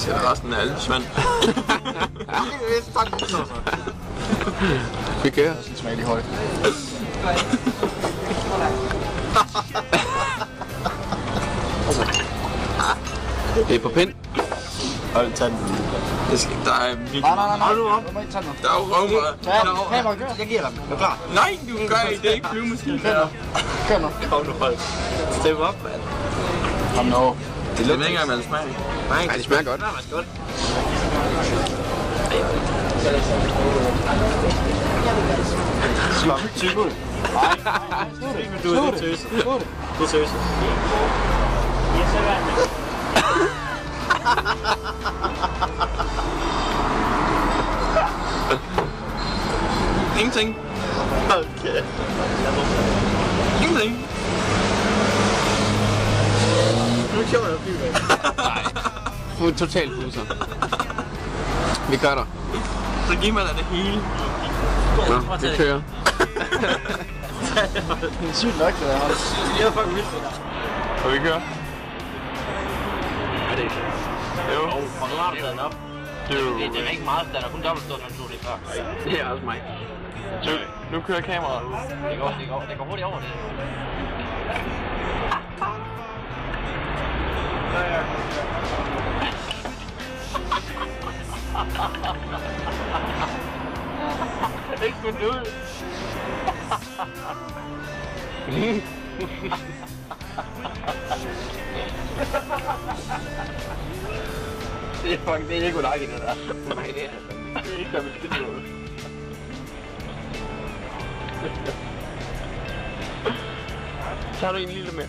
til resten af alle svand. Vi kører. Det smager lige højt. Det er på pind. Hold tag den. Der er virkelig... Nej. Hold nu op. Du må ikke tage den. Der er jo røvmad. Kamera, kør. Jeg giver dig den. Er du klar? Nej, du gør ikke. Det er ikke flyvemaskinen der. Kør nu. Hold nu hold. Step op, mand. Kom nu. Det lugter ikke engang, hvad det smager. Nej, det smager godt. Det smager godt. Syg ud. Du er det tøse. Det er tøse. Ingenting. Okay. Ingenting. Nu er sjovt at blive med. Nej. Du er totalt fuser. Vi gør der. Så giv mig da det hele. Nå, vi kører. Det er sygt nok, det der. Jeg er fucking vildt. Og vi kører. Er det ikke? Jo. Og nu har du taget den op. Det er ikke meget, den er kun dobbelt stort, når du tog det før. Det er også mig. Nu kører kameraet. Det går hurtigt over det. Ikke kun ud. Det er fucking, det er ikke udlagt i det der. Nej, det er det. Det er ikke der, vi skal noget. Tager du en lille mere?